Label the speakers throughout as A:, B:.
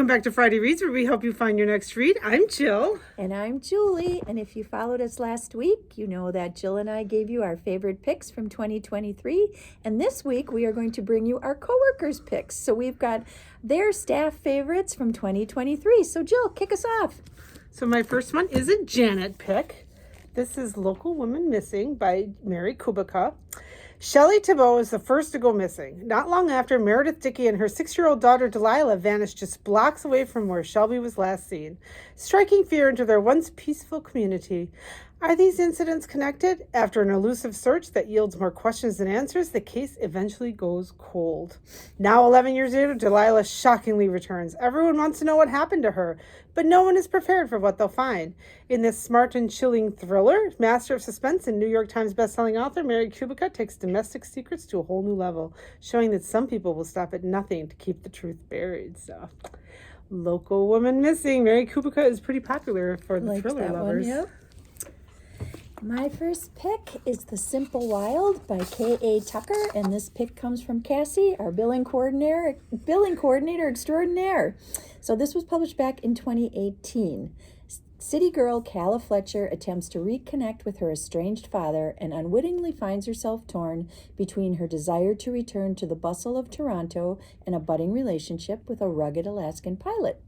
A: Welcome back to Friday Reads, where we help you find your next read. I'm Jill.
B: And I'm Julie. And if you followed us last week, you know that Jill and I gave you our favorite picks from 2023. And this week, we are going to bring you our coworkers' picks. So we've got their staff favorites from 2023. So Jill, kick us off.
A: So my first one is a Janet pick. This is Local Woman Missing by Mary Kubica. Shelley Thibault is the first to go missing. Not long after, Meredith Dickey and her 6-year-old daughter Delilah vanished just blocks away from where Shelby was last seen, striking fear into their once peaceful community. Are these incidents connected? After an elusive search that yields more questions than answers, the case eventually goes cold. Now, 11 years later, Delilah shockingly returns. Everyone wants to know what happened to her, but no one is prepared for what they'll find. In this smart and chilling thriller, master of suspense and New York Times bestselling author Mary Kubica takes domestic secrets to a whole new level, showing that some people will stop at nothing to keep the truth buried. So, Local Woman Missing. Mary Kubica is pretty popular for the thriller lovers.
B: Yep. My first pick is The Simple Wild by K.A. Tucker, and this pick comes from Cassie, our billing coordinator extraordinaire. So this was published back in 2018. City girl Calla Fletcher attempts to reconnect with her estranged father and unwittingly finds herself torn between her desire to return to the bustle of Toronto and a budding relationship with a rugged Alaskan pilot.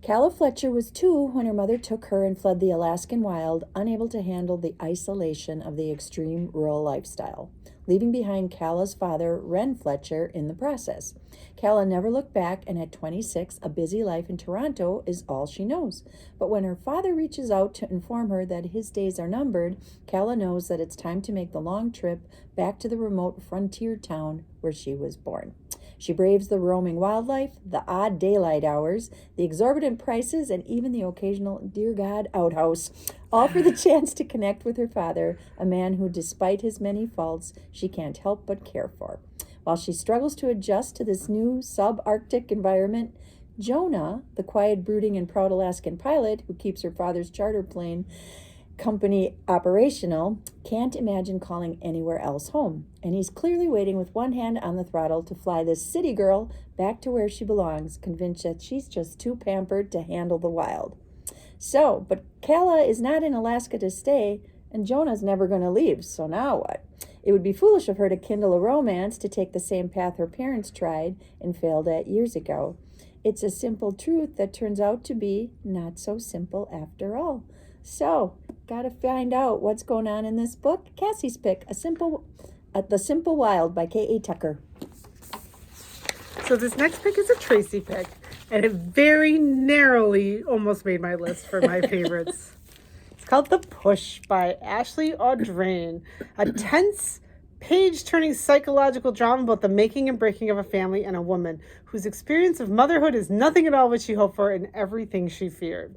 B: Calla Fletcher was 2 when her mother took her and fled the Alaskan wild, unable to handle the isolation of the extreme rural lifestyle, leaving behind Calla's father, Ren Fletcher, in the process. Calla never looked back, and at 26, a busy life in Toronto is all she knows. But when her father reaches out to inform her that his days are numbered, Calla knows that it's time to make the long trip back to the remote frontier town where she was born. She braves the roaming wildlife, the odd daylight hours, the exorbitant prices, and even the occasional dear God outhouse, all for the chance to connect with her father, a man who, despite his many faults, she can't help but care for. While she struggles to adjust to this new subarctic environment, Jonah, the quiet, brooding, and proud Alaskan pilot who keeps her father's charter plane company operational, can't imagine calling anywhere else home. And he's clearly waiting with one hand on the throttle to fly this city girl back to where she belongs, convinced that she's just too pampered to handle the wild. So, but Calla is not in Alaska to stay, and Jonah's never going to leave, so now what? It would be foolish of her to kindle a romance to take the same path her parents tried and failed at years ago. It's a simple truth that turns out to be not so simple after all. So, gotta find out what's going on in this book. Cassie's pick, The Simple Wild by K.A. Tucker.
A: So this next pick is a Tracy pick, and it very narrowly almost made my list for my favorites. It's called The Push by Ashley Audrain, a tense, page-turning psychological drama about the making and breaking of a family and a woman whose experience of motherhood is nothing at all what she hoped for and everything she feared.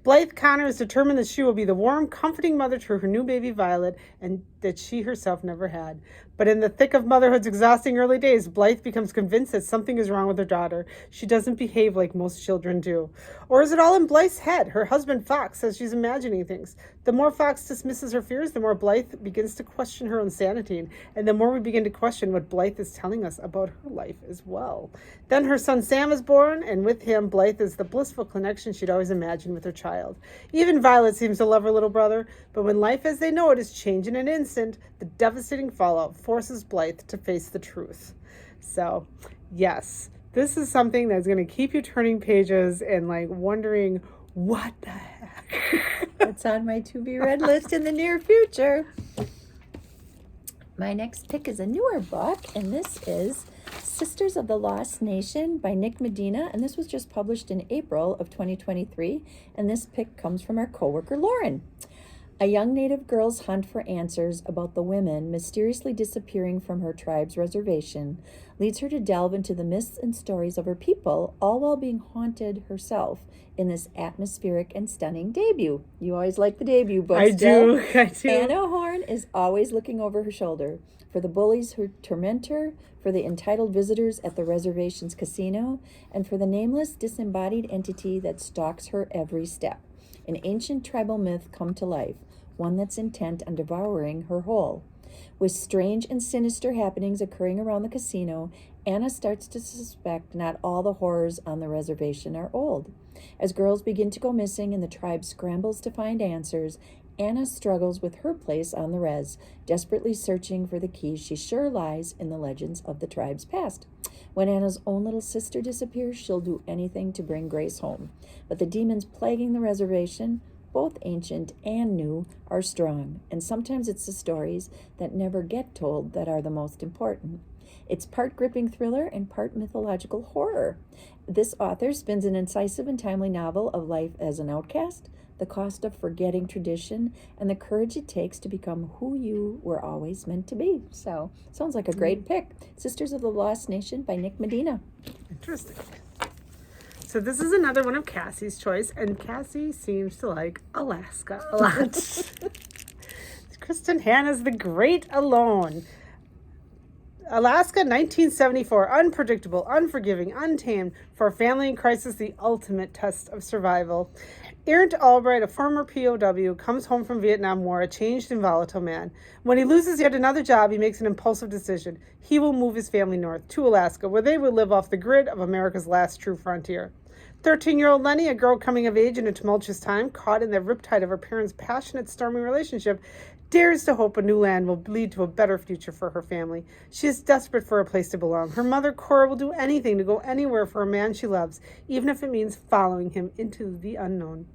A: Blythe Connor is determined that she will be the warm, comforting mother to her new baby Violet, and that she herself never had. But in the thick of motherhood's exhausting early days, Blythe becomes convinced that something is wrong with her daughter. She doesn't behave like most children do. Or is it all in Blythe's head? Her husband, Fox, says she's imagining things. The more Fox dismisses her fears, the more Blythe begins to question her own sanity, and the more we begin to question what Blythe is telling us about her life as well. Then her son Sam is born, and with him, Blythe is the blissful connection she'd always imagined with her child. Even Violet seems to love her little brother, but when life as they know it is changed in an instant, the devastating fallout forces Blythe to face the truth. So, yes, this is something that's going to keep you turning pages and wondering, what the heck?
B: That's on my to-be-read list in the near future. My next pick is a newer book, and this is Sisters of the Lost Nation by Nick Medina, and this was just published in April of 2023, and this pick comes from our coworker Lauren. A young Native girl's hunt for answers about the women mysteriously disappearing from her tribe's reservation leads her to delve into the myths and stories of her people, all while being haunted herself in this atmospheric and stunning debut. You always like the debut books,
A: I do.
B: Anna Horn is always looking over her shoulder for the bullies who torment her, for the entitled visitors at the reservation's casino, and for the nameless, disembodied entity that stalks her every step. An ancient tribal myth come to life, one that's intent on devouring her whole. With strange and sinister happenings occurring around the casino, Anna starts to suspect not all the horrors on the reservation are old. As girls begin to go missing and the tribe scrambles to find answers, Anna struggles with her place on the res, desperately searching for the key she sure lies in the legends of the tribe's past. When Anna's own little sister disappears, she'll do anything to bring Grace home. But the demons plaguing the reservation, both ancient and new, are strong, and sometimes it's the stories that never get told that are the most important. It's part gripping thriller and part mythological horror. This author spins an incisive and timely novel of life as an outcast, the cost of forgetting tradition, and the courage it takes to become who you were always meant to be. So, sounds like a great pick. Sisters of the Lost Nation by Nick Medina.
A: Interesting. So this is another one of Cassie's choice, and Cassie seems to like Alaska a lot. Kristen Hanna's The Great Alone. Alaska, 1974. Unpredictable, unforgiving, untamed. For a family in crisis, the ultimate test of survival. Errant Albright, a former POW, comes home from Vietnam War, a changed and volatile man. When he loses yet another job, he makes an impulsive decision. He will move his family north to Alaska, where they will live off the grid of America's last true frontier. 13-year-old Lenny, a girl coming of age in a tumultuous time, caught in the riptide of her parents' passionate, stormy relationship, dares to hope a new land will lead to a better future for her family. She is desperate for a place to belong. Her mother, Cora, will do anything to go anywhere for a man she loves, even if it means following him into the unknown.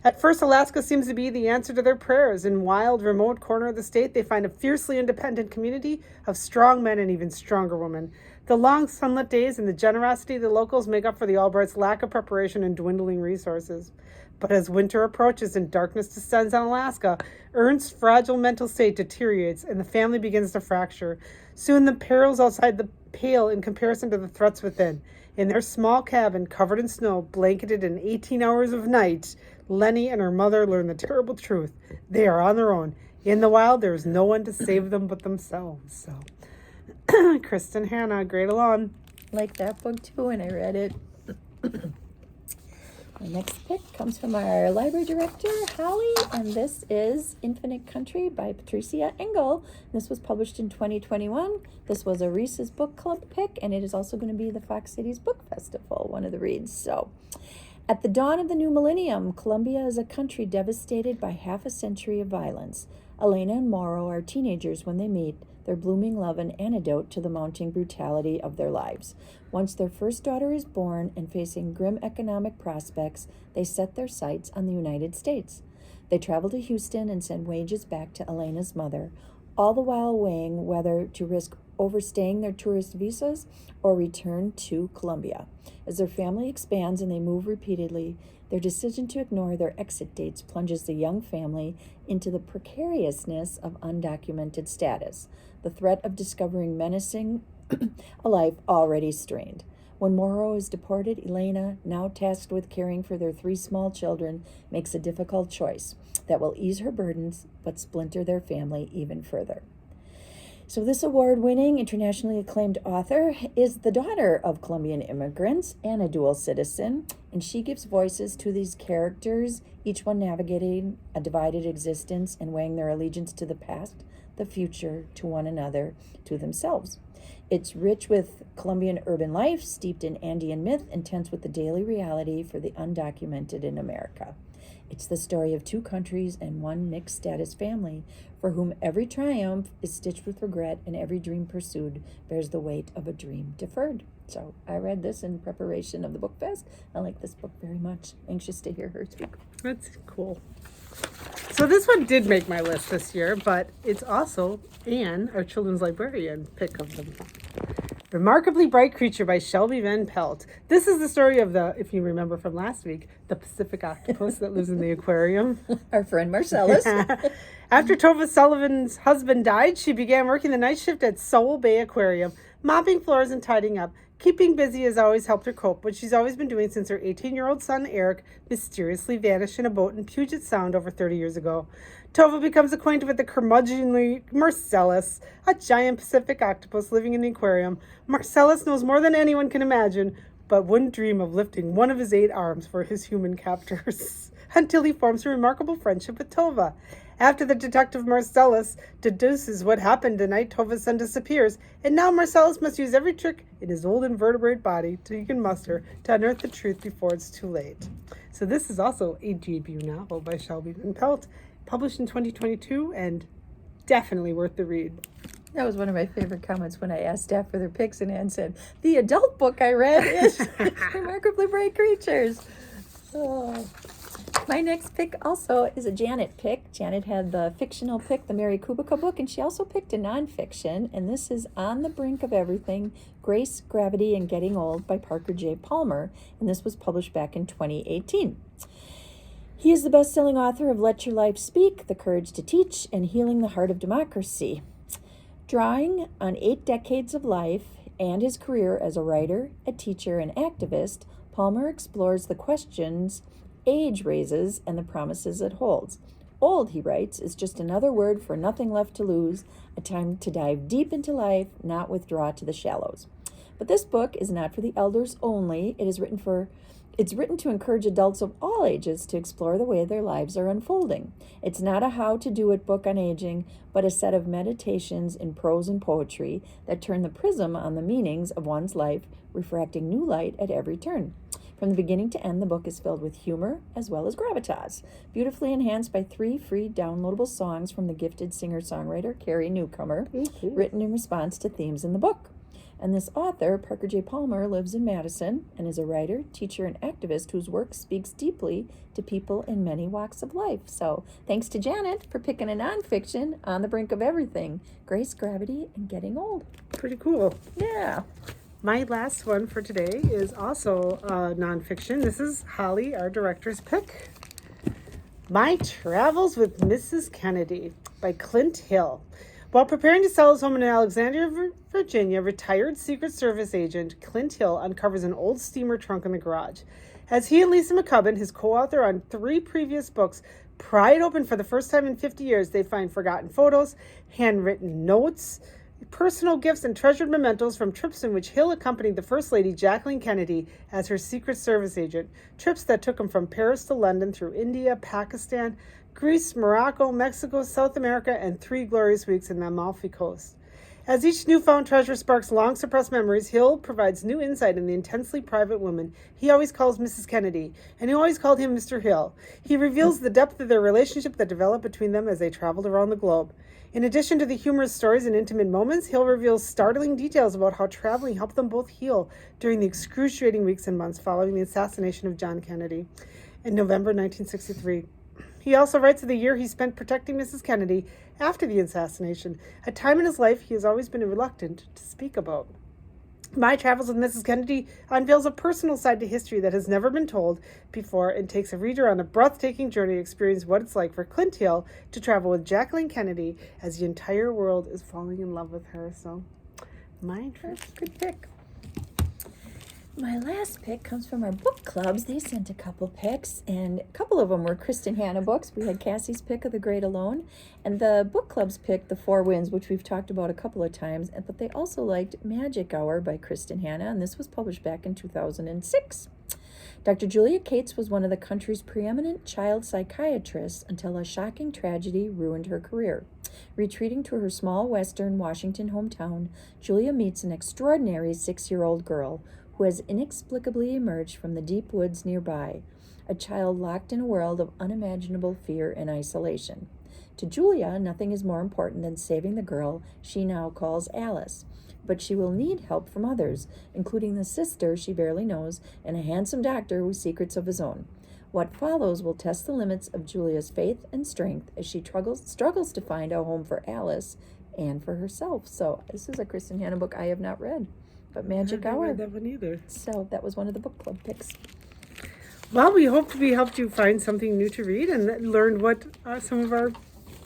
A: At first, Alaska seems to be the answer to their prayers. In wild, remote corner of the state, they find a fiercely independent community of strong men and even stronger women. The long sunlit days and the generosity of the locals make up for the Albrights' lack of preparation and dwindling resources. But as winter approaches and darkness descends on Alaska, Ernst's fragile mental state deteriorates and the family begins to fracture. Soon the perils outside the pale in comparison to the threats within. In their small cabin, covered in snow, blanketed in 18 hours of night, Lenny and her mother learn the terrible truth. They are on their own. In the wild, there is no one to save them but themselves. So, Kristen Hanna, Great Alone.
B: Like that book too, and I read it. The next pick comes from our library director, Holly, and this is Infinite Country by Patricia Engel. This was published in 2021. This was a Reese's Book Club pick, and it is also going to be the Fox Cities Book Festival, one of the reads. So, at the dawn of the new millennium, Colombia is a country devastated by half a century of violence. Elena and Mauro are teenagers when they meet, their blooming love an antidote to the mounting brutality of their lives. Once their first daughter is born and facing grim economic prospects, they set their sights on the United States. They travel to Houston and send wages back to Elena's mother, all the while weighing whether to risk overstaying their tourist visas or return to Colombia. As their family expands and they move repeatedly, their decision to ignore their exit dates plunges the young family into the precariousness of undocumented status, the threat of discovering menacing a life already strained. When Mauro is deported, Elena, now tasked with caring for their 3 small children, makes a difficult choice that will ease her burdens but splinter their family even further. So this award-winning, internationally acclaimed author is the daughter of Colombian immigrants and a dual citizen, and she gives voices to these characters, each one navigating a divided existence and weighing their allegiance to the past, the future, to one another, to themselves. It's rich with Colombian urban life, steeped in Andean myth, and tense with the daily reality for the undocumented in America. It's the story of 2 countries and one mixed status family for whom every triumph is stitched with regret and every dream pursued bears the weight of a dream deferred. So I read this in preparation of the book fest. I like this book very much. Anxious to hear her speak.
A: That's cool. So this one did make my list this year, but it's also Anne, our children's librarian, pick of them. Remarkably Bright Creature by Shelby Van Pelt. This is the story of the, if you remember from last week, the Pacific octopus that lives in the aquarium.
B: Our friend Marcellus.
A: After Tova Sullivan's husband died, she began working the night shift at Sowell Bay Aquarium, mopping floors and tidying up. Keeping busy has always helped her cope, which she's always been doing since her 18-year-old son, Eric, mysteriously vanished in a boat in Puget Sound over 30 years ago. Tova becomes acquainted with the curmudgeonly Marcellus, a giant Pacific octopus living in the aquarium. Marcellus knows more than anyone can imagine, but wouldn't dream of lifting one of his 8 arms for his human captors, until he forms a remarkable friendship with Tova. After the detective Marcellus deduces what happened the night Tova's son disappears, and now Marcellus must use every trick in his old invertebrate body he can muster to unearth the truth before it's too late. So this is also a debut novel by Shelby Van Pelt, published in 2022, and definitely worth the read.
B: That was one of my favorite comments when I asked staff for their picks, and Ann said, the adult book I read is Remarkably Bright Creatures. Oh. My next pick also is a Janet pick. Janet had the fictional pick, the Mary Kubica book, and she also picked a nonfiction, and this is On the Brink of Everything, Grace, Gravity, and Getting Old by Parker J. Palmer, and this was published back in 2018. He is the best-selling author of Let Your Life Speak, The Courage to Teach, and Healing the Heart of Democracy. Drawing on 8 decades of life and his career as a writer, a teacher, and activist, Palmer explores the questions age raises and the promises it holds. Old, he writes, is just another word for nothing left to lose, a time to dive deep into life, not withdraw to the shallows. But this book is not for the elders only. It's written to encourage adults of all ages to explore the way their lives are unfolding. It's not a how-to-do-it book on aging, but a set of meditations in prose and poetry that turn the prism on the meanings of one's life, refracting new light at every turn. From the beginning to end, the book is filled with humor as well as gravitas, beautifully enhanced by 3 free downloadable songs from the gifted singer-songwriter Carrie Newcomer, written in response to themes in the book. And this author, Parker J. Palmer, lives in Madison and is a writer, teacher, and activist whose work speaks deeply to people in many walks of life. So thanks to Janet for picking a nonfiction, On the Brink of Everything, Grace, Gravity, and Getting Old.
A: Pretty cool.
B: Yeah.
A: My last one for today is also nonfiction. This is Holly, our director's pick. My Travels with Mrs. Kennedy by Clint Hill. While preparing to sell his home in Alexandria, Virginia, retired Secret Service agent Clint Hill uncovers an old steamer trunk in the garage. As he and Lisa McCubbin, his co-author on 3 previous books, pry it open for the first time in 50 years, they find forgotten photos, handwritten notes, personal gifts, and treasured mementos from trips in which Hill accompanied the First Lady Jacqueline Kennedy as her Secret Service agent, trips that took him from Paris to London through India, Pakistan, Greece, Morocco, Mexico, South America, and 3 glorious weeks in the Amalfi Coast. As each newfound treasure sparks long-suppressed memories, Hill provides new insight in the intensely private woman he always calls Mrs. Kennedy, and he always called him Mr. Hill. He reveals the depth of their relationship that developed between them as they traveled around the globe. In addition to the humorous stories and intimate moments, Hill reveals startling details about how traveling helped them both heal during the excruciating weeks and months following the assassination of John Kennedy in November 1963. He also writes of the year he spent protecting Mrs. Kennedy after the assassination, a time in his life he has always been reluctant to speak about. My Travels with Mrs. Kennedy unveils a personal side to history that has never been told before and takes a reader on a breathtaking journey to experience what it's like for Clint Hill to travel with Jacqueline Kennedy as the entire world is falling in love with her. So,
B: Good pick. My last pick comes from our book clubs. They sent a couple picks, and a couple of them were Kristen Hanna books. We had Cassie's pick of The Great Alone, and the book clubs picked The Four Winds, which we've talked about a couple of times, but they also liked Magic Hour by Kristen Hanna, and this was published back in 2006. Dr. Julia Cates was one of the country's preeminent child psychiatrists until a shocking tragedy ruined her career. Retreating to her small western Washington hometown, Julia meets an extraordinary 6-year-old girl who has inexplicably emerged from the deep woods nearby, a child locked in a world of unimaginable fear and isolation. To Julia, nothing is more important than saving the girl she now calls Alice, but she will need help from others, including the sister she barely knows and a handsome doctor with secrets of his own. What follows will test the limits of Julia's faith and strength as she struggles to find a home for Alice and for herself. So this is a Kristen Hanna book I have not read, but Magic Hour.
A: I haven't read that one either.
B: So that was one of the book club picks.
A: Well, we hope we helped you find something new to read and learn what some of our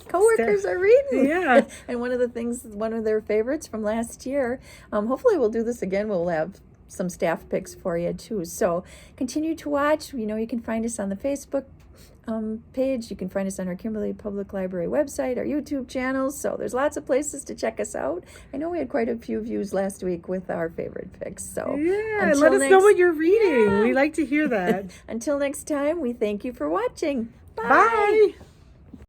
B: coworkers are reading.
A: Yeah.
B: And one of their favorites from last year. Hopefully we'll do this again. We'll have some staff picks for you too. So continue to watch. You can find us on the Facebook page. You can find us on our Kimberly Public Library website, our YouTube channels. So there's lots of places to check us out. I know we had quite a few views last week with our favorite picks. So
A: yeah, let us know what you're reading. Yeah. We like to hear that.
B: Until next time, we thank you for watching. Bye.
A: Bye.